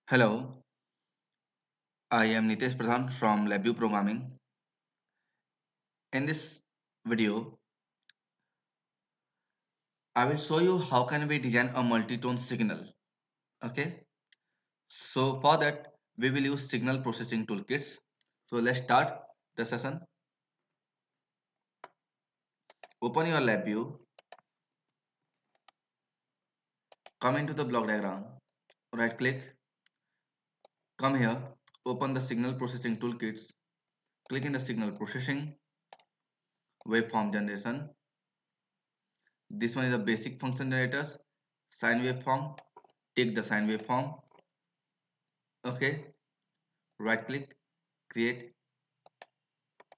Hello, I am Nitesh Pradhan from LabVIEW Programming. In this video, I will show you how can we design a multitone signal. Okay, so for that we will use signal processing toolkits. So let's start the session. Open your LabVIEW, come into the block diagram, right click, come here, open the signal processing toolkits, click in the signal processing, waveform generation. This one is the basic function generators, sine waveform, take the sine waveform. Okay, right click, create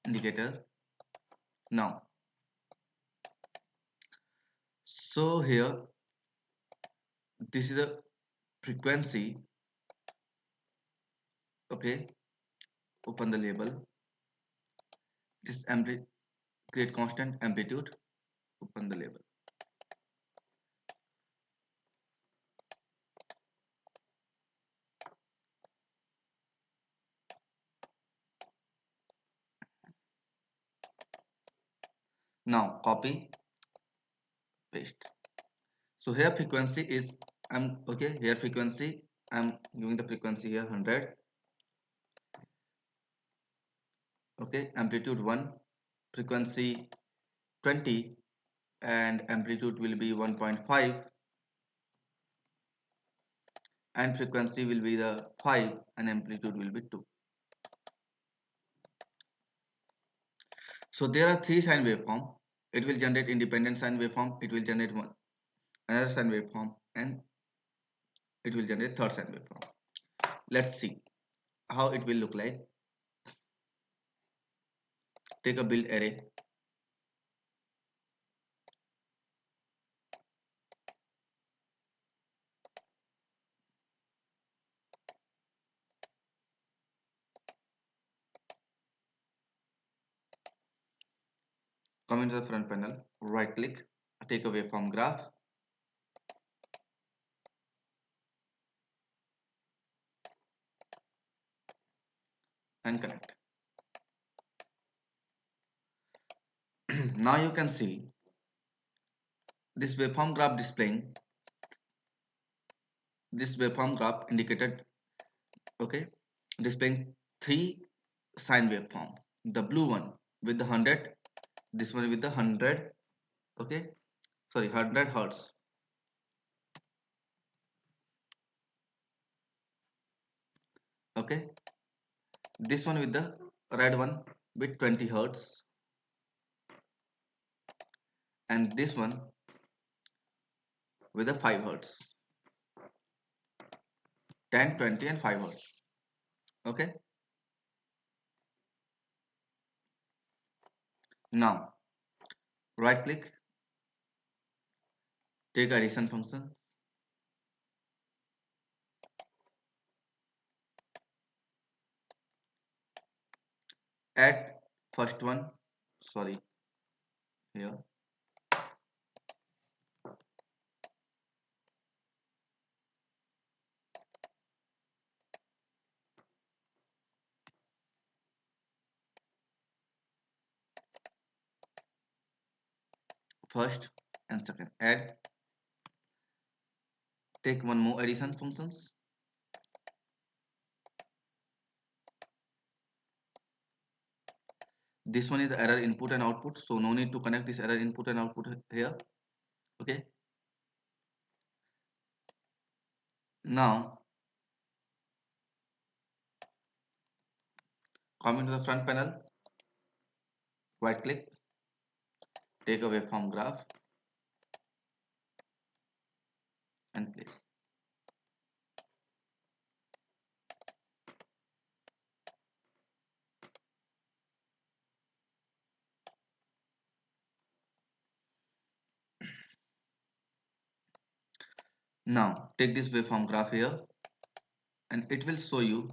indicator. Now so here this is a frequency. Okay, open the label, this amplitude, create constant amplitude, open the label. Now copy, paste. So here frequency is okay, here frequency I'm giving the frequency here 100. Okay, amplitude 1, frequency 20, and amplitude will be 1.5, and frequency will be the 5 and amplitude will be 2. So there are three sine waveform. It will generate independent sine waveform, it will generate another sine waveform, and it will generate third sine waveform. Let's see how it will look like. Take a build array, come into the front panel, right click, take a waveform graph, and connect. Now you can see this waveform graph displaying, this waveform graph indicated, okay, displaying three sine waveform. The blue one with the 100, this one with the 100, okay, sorry, 100 hertz. Okay, this one with the red one with 20 hertz, and this one with the 5 hertz, 10, 20, and 5 hertz. Okay, now right click, take addition function, add first one, sorry, here, first and second, add, take one more addition functions, this one is the error input and output, so no need to connect this error input and output here. Okay, now come into the front panel, right click, take a waveform graph and place. Now take this waveform graph here, and it will show you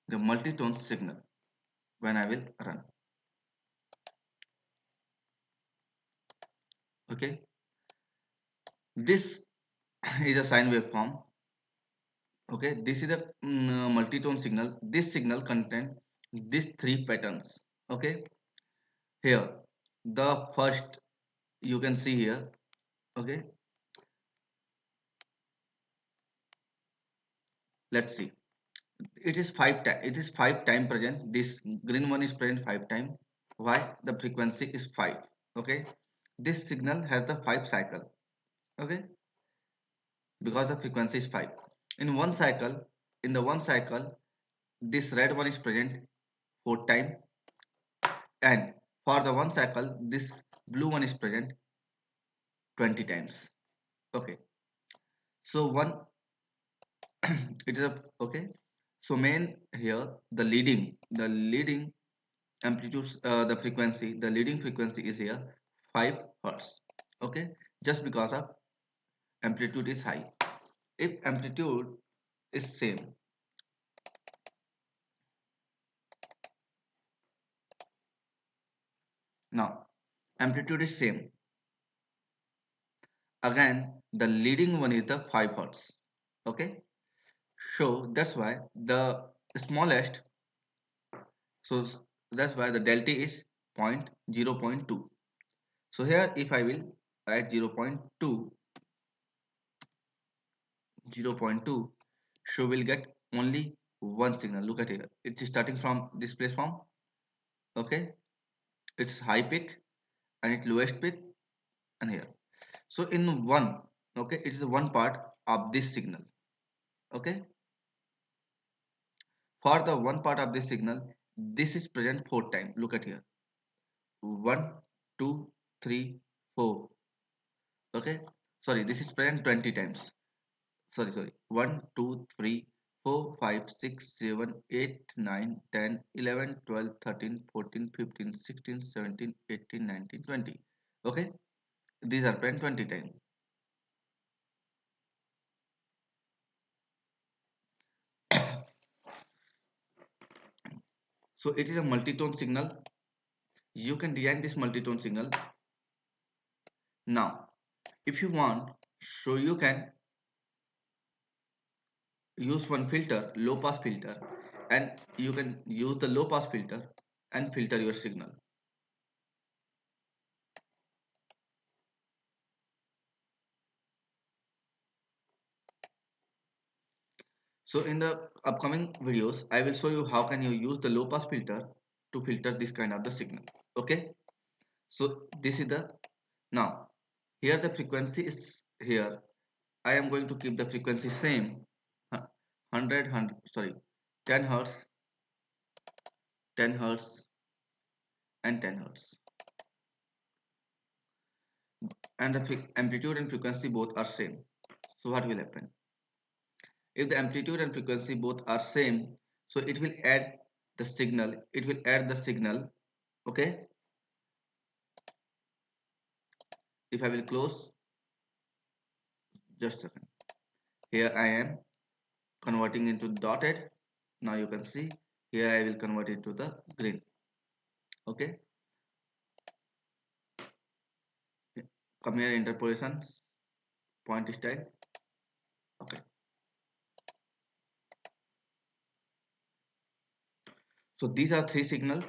the multitone signal when I will run. Okay, this is a sine waveform. Okay, this is a multitone signal. This signal contains these three patterns. Okay, here the first you can see here. Okay, let's see. It is five time present. This green one is present five time. Why? The frequency is five. Okay, this signal has the five cycle. Okay, because the frequency is five. In one cycle, in the one cycle, this red one is present four time, and for the one cycle, this blue one is present 20 times. Okay, so one it is a okay. So main here the leading amplitudes the leading frequency is here 5 hertz. Okay, just because of amplitude is high. If amplitude is same, now amplitude is same, again the leading one is the 5 hertz. Okay, so that's why the smallest, so that's why the delta is point 0.2. So here if I will write 0.2, 0.2, so we'll get only one signal. Look at here, it's starting from this place from, okay, it's high peak and its lowest peak, and here. So in one, okay, it is one part of this signal. Okay, for the one part of this signal, this is present four times. Look at here, one, two, three, four. Okay, sorry, this is present 20 times. Sorry, 1 2 3 4 5 6 7 8 9 10 11 12 13 14 15 16 17 18 19 20. Okay, these are present 20 times. So it is a multitone signal. You can design this multitone signal. Now if you want, so you can use one filter, low pass filter, and you can use the low pass filter and filter your signal. So in the upcoming videos, I will show you how can you use the low pass filter to filter this kind of the signal. Okay. So this is the, now here the frequency is here. I am going to keep the frequency same, 100, sorry, 10 hertz, 10 hertz and 10 hertz. And the amplitude and frequency both are same. So what will happen? If the amplitude and frequency both are same, so it will add the signal, okay. If I will close, just a second, here I am converting into dotted. Now you can see here I will convert it to the green. Okay, come here, interpolation, point style. Okay, so these are three signal.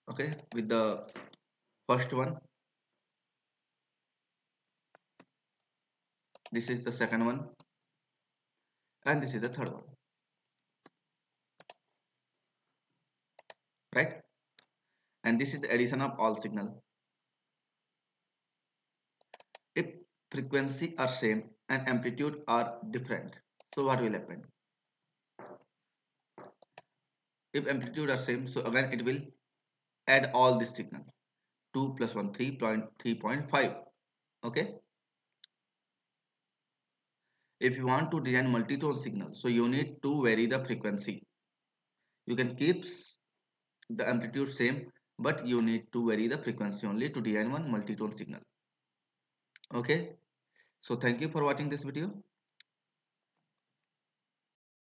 Okay, with the first one, this is the second one, and this is the third one, right? And this is the addition of all signal. If frequency are same and amplitude are different, so what will happen? If amplitude are same, so again it will add all this signal, 2 plus 1 3.3.5. Okay, if you want to design multitone signal, so you need to vary the frequency. You can keep the amplitude same, but you need to vary the frequency only to design one multitone signal. Okay, so thank you for watching this video.